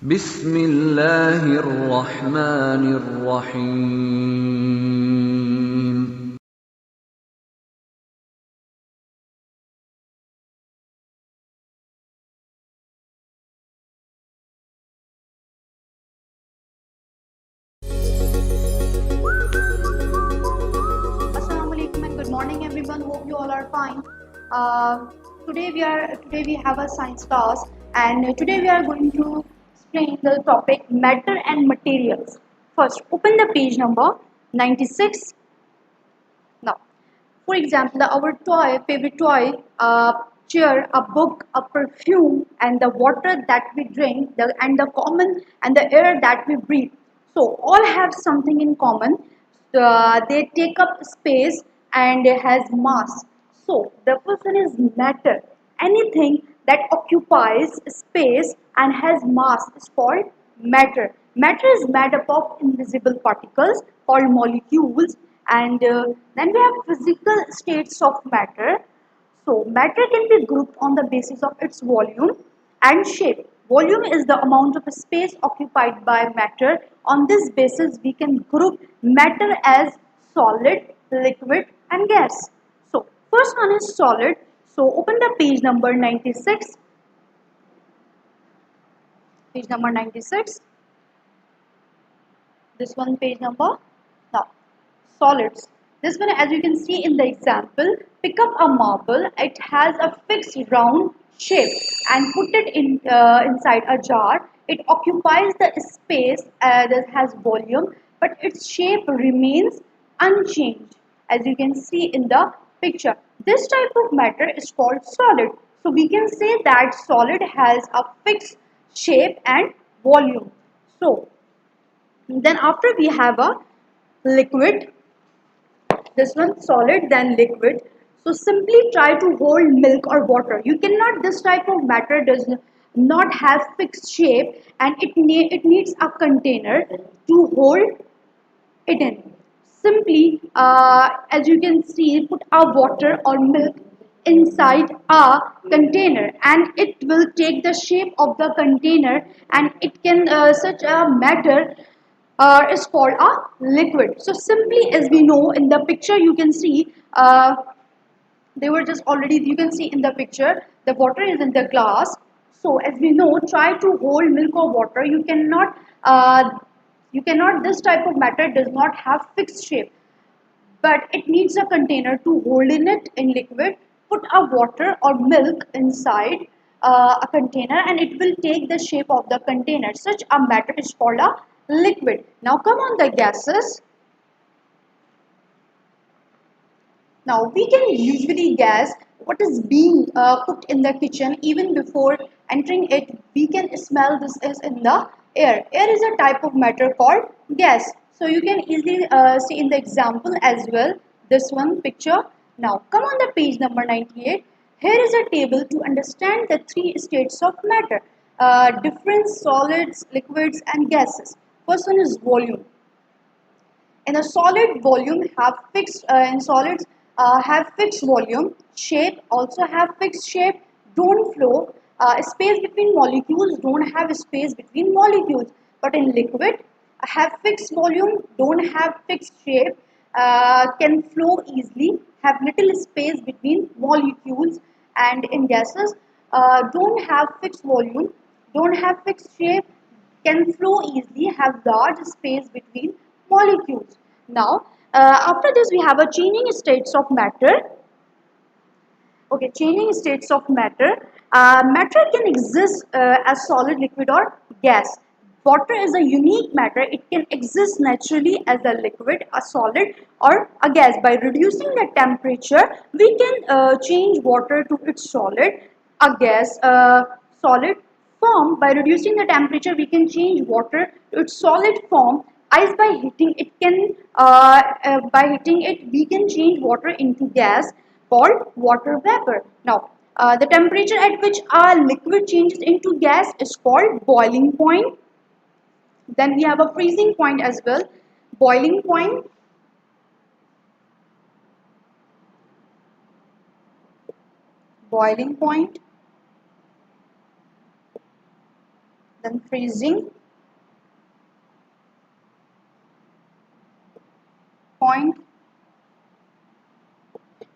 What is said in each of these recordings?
بسم الله الرحمن الرحيم. Assalamu alaikum and good morning everyone. Hope you all are fine. Today we have a science class, and today we are going to explain the topic matter and materials. First, open the page number 96. Now, for example, our favorite toy, a chair, a book, a perfume, and the water that we drink, and the common and the air that we breathe. So all have something in common. They take up space and has mass. So the first one is matter. Anything that occupies space and has mass is called matter. Matter is made up of invisible particles called molecules, and then we have physical states of matter. So matter can be grouped on the basis of its volume and shape. Volume is the amount of space occupied by matter. On this basis, we can group matter as solid, liquid, and gas. So first one is solid. So open the page number 96. Page number 96. This one page number. Now, solids. This one, as you can see in the example, pick up a marble. It has a fixed round shape and put it inside a jar. It occupies the space that has volume, but its shape remains unchanged, as you can see in the picture. This type of matter is called solid. So we can say that solid has a fixed shape and volume. So then after we have a liquid, this one solid then liquid. So simply try to hold milk or water. You cannot, this type of matter does not have fixed shape, and it needs a container to hold it in. Simply, as you can see, put a water or milk inside a container, and it will take the shape of the container, and it can such a matter is called a liquid. So simply, as we know in the picture, you can see they were just already, you can see in the picture the water is in the glass. So as we know, try to hold milk or water. You cannot, this type of matter does not have fixed shape, but it needs a container to hold in it in liquid. Put a water or milk inside a container, and it will take the shape of the container. Such a matter is called a liquid. Now come on the gases. Now we can usually guess what is being cooked in the kitchen. Even before entering it, we can smell this is in the air. Air is a type of matter called gas. So you can easily see in the example as well, this one picture. Now come on the page number 98. Here is a table to understand the three states of matter. Different solids, liquids and gases. First one is volume. In a solid volume have fixed in solids have fixed volume. Shape also have fixed shape. Don't flow. Space between molecules don't have space between molecules. But in liquid have fixed volume, don't have fixed shape, can flow easily, have little space between molecules. And in gases don't have fixed volume, don't have fixed shape, can flow easily, have large space between molecules. Now, after this, we have a changing states of matter. Okay, changing states of matter. Matter can exist as solid, liquid, or gas. Water is a unique matter. It can exist naturally as a liquid, a solid, or a gas. By reducing the temperature, we can change water to its solid, a gas, solid form. By reducing the temperature, we can change water to its solid form. Ice, by heating it can by heating it we can change water into gas called water vapor. Now the temperature at which a liquid changes into gas is called boiling point. Then we have a freezing point as well. Boiling point, boiling point. then freezing point.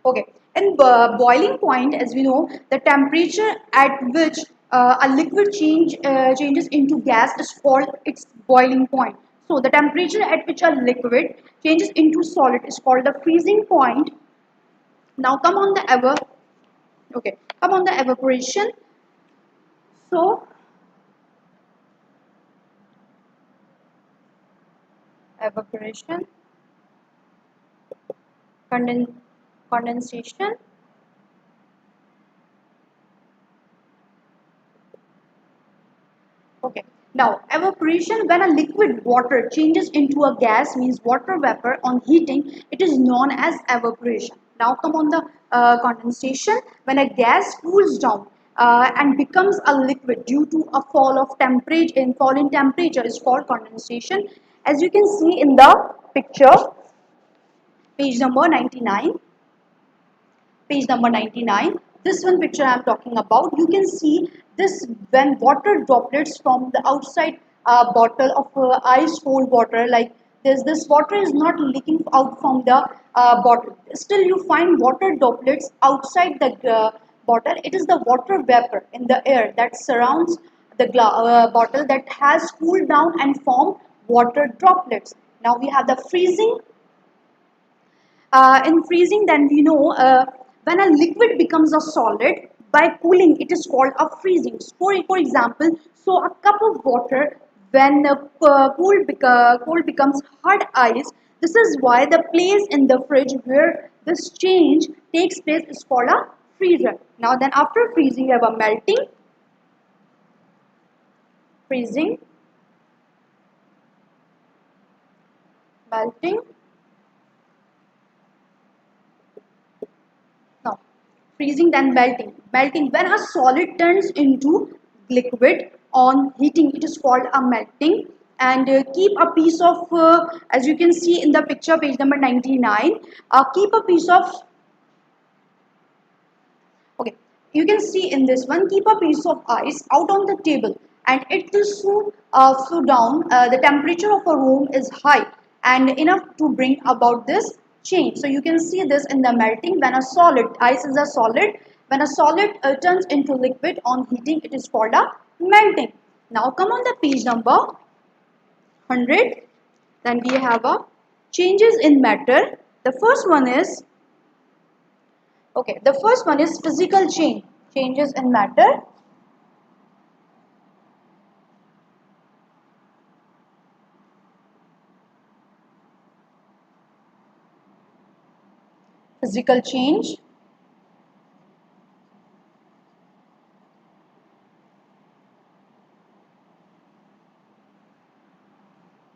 Okay, in boiling point, as we know, the temperature at which a liquid changes into gas is called its boiling point. So the temperature at which a liquid changes into solid is called the freezing point. Now come on the come on the evaporation. So evaporation, condensation. Okay. Now, evaporation, when a liquid water changes into a gas, means water vapor on heating, it is known as evaporation. Now, come on the condensation. When a gas cools down and becomes a liquid due to a fall in temperature is called condensation. As you can see in the picture, page number 99. Page number 99, this one picture I am talking about, you can see this when water droplets from the outside bottle of ice cold water, like this water is not leaking out from the bottle, still you find water droplets outside the bottle. It is the water vapor in the air that surrounds the bottle that has cooled down and formed water droplets. Now we have the freezing. In freezing, then we know when a liquid becomes a solid by cooling, it is called a freezing. For example, so a cup of water, when cold becomes hard ice, this is why the place in the fridge where this change takes place is called a freezer. Now then after freezing, we have a freezing, melting. Now, freezing then melting. Melting, when a solid turns into liquid on heating, it is called a melting. And keep a piece of, as you can see in the picture, page number 99, keep a piece of, okay, you can see in this one, keep a piece of ice out on the table and it will soon slow down. The temperature of a room is high and enough to bring about this change. So you can see this in the melting. When a solid, ice is a solid, when a solid turns into liquid on heating, it is called a melting. Now come on the page number 100. Then we have a changes in matter. The first one is, okay, the first one is physical change, changes in matter. Physical change.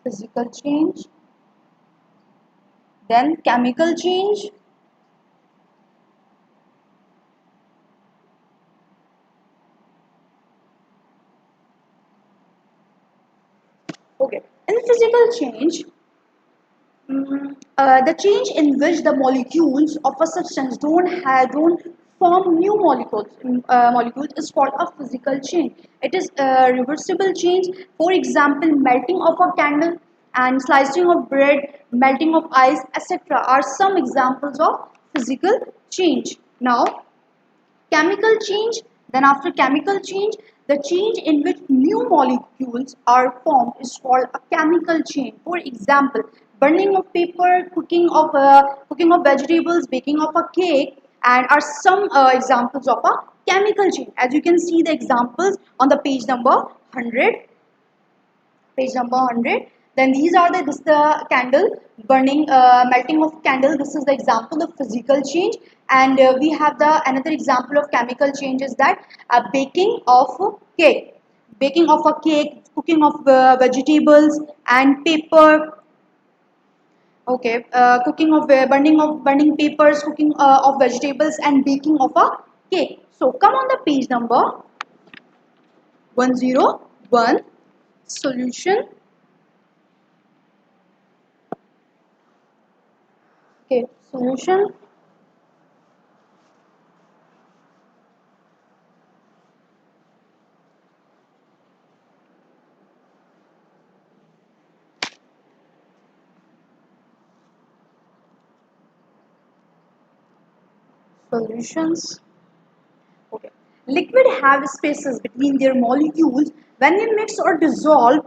Physical change. Then chemical change. Okay, in physical change, the change in which the molecules of a substance don't form new molecules is called a physical change. It is a reversible change. For example, melting of a candle and slicing of bread, melting of ice, etc. are some examples of physical change. Now, chemical change, then after chemical change, the change in which new molecules are formed is called a chemical change. For example, burning of paper, cooking of vegetables, baking of a cake, and are some examples of a chemical change. As you can see the examples on the page number 100. Page number 100. Then these are this the candle burning, melting of candle, this is the example of physical change. And we have the another example of chemical change is that cake baking of a cake, cooking of vegetables and paper. Okay, cooking of burning papers, cooking of vegetables and baking of a cake. So come on the page number 101, solution. Okay, solution. Solutions. Okay. Liquid have spaces between their molecules. When we mix or dissolve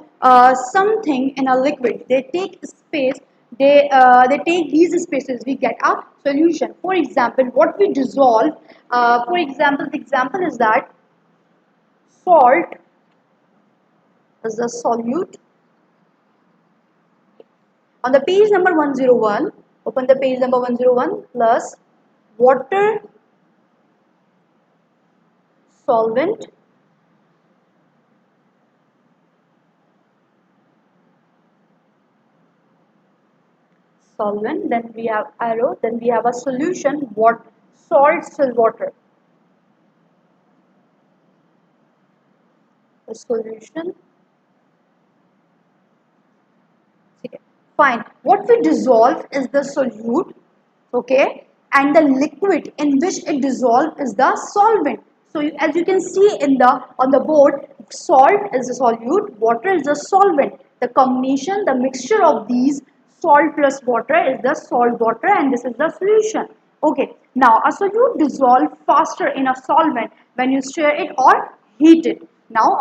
something in a liquid, they take space. They take these spaces. We get a solution. For example, what we dissolve. For example, the example is that salt is a solute. On the page number 101, open the page number 101 plus water solvent then we have arrow, then we have a solution, what salt still water, a solution. Okay, fine. What we dissolve is the solute, okay, and the liquid in which it dissolves is the solvent. So as you can see in the on the board, salt is a solute, water is a solvent. The combination, the mixture of these salt plus water is the salt water, and this is the solution. Okay, now a solute dissolves faster in a solvent when you stir it or heat it. Now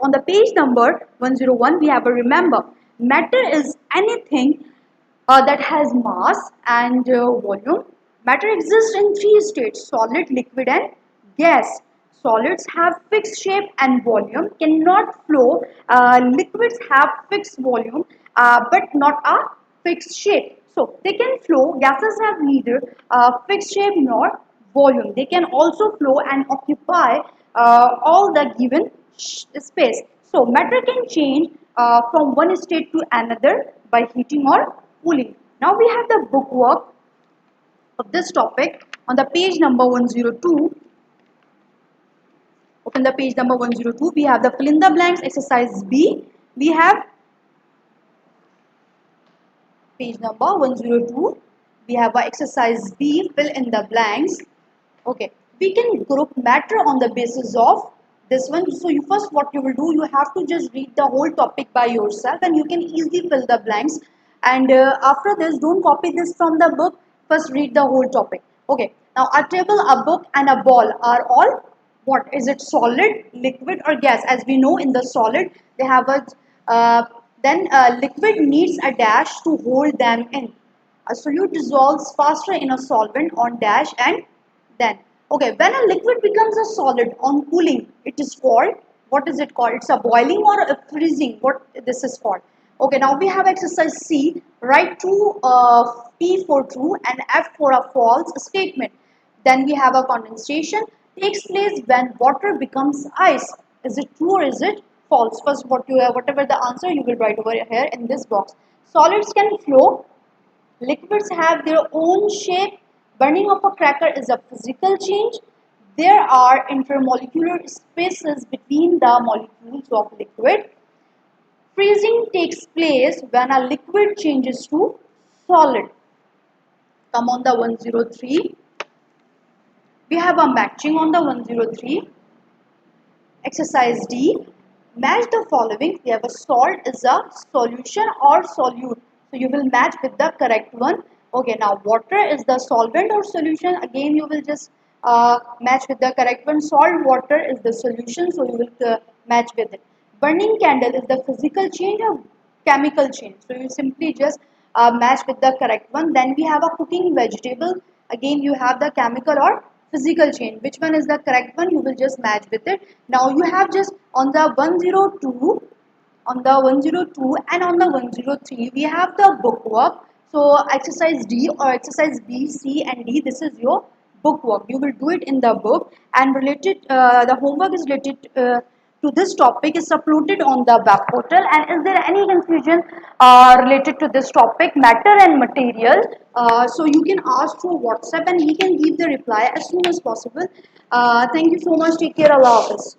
on the page number 101, we have a remember. Matter is anything that has mass and volume. Matter exists in three states: solid, liquid, and gas. Solids have fixed shape and volume, cannot flow. Liquids have fixed volume but not a fixed shape. So they can flow. Gases have neither fixed shape nor volume. They can also flow and occupy all the given space. So matter can change from one state to another by heating or cooling. Now we have the bookwork of this topic on the page number 102. Open the page number 102. We have the fill in the blanks exercise B. We have page number 102. We have a exercise B, fill in the blanks. Okay, we can group matter on the basis of this one. So you first, what you will do, you have to just read the whole topic by yourself and you can easily fill the blanks. And after this, don't copy this from the book. First read the whole topic. Okay, now a table, a book and a ball are all what? Is it solid, liquid or gas? As we know, in the solid they have a liquid needs a dash to hold them in. A solute dissolves faster in a solvent on dash and then. Okay, when a liquid becomes a solid on cooling, it is called, what is it called? It's a boiling or a freezing. What this is called? Okay, now we have exercise C. Write true, P for true and F for a false statement. Then we have a condensation takes place when water becomes ice. Is it true or is it false? First, whatever the answer you will write over here in this box. Solids can flow. Liquids have their own shape. Burning of a cracker is a physical change. There are intermolecular spaces between the molecules of liquid. Freezing takes place when a liquid changes to solid. Come on the 103. We have a matching on the 103. Exercise D. Match the following. We have a salt is a solution or solute. So you will match with the correct one. Okay, now water is the solvent or solution. Again, you will just match with the correct one. Salt water is the solution. So you will match with it. Burning candle is the physical change or chemical change. So you simply just match with the correct one. Then we have a cooking vegetable. Again, you have the chemical or physical change. Which one is the correct one? You will just match with it. Now you have just on the 102, and on the 103 we have the bookwork. So exercise D or exercise B, C and D, this is your bookwork. You will do it in the book, and related the homework is related to this topic is uploaded on the web portal. And is there any confusion related to this topic, matter and material? So you can ask through WhatsApp and we can give the reply as soon as possible. Thank you so much. Take care. Allah Hafiz.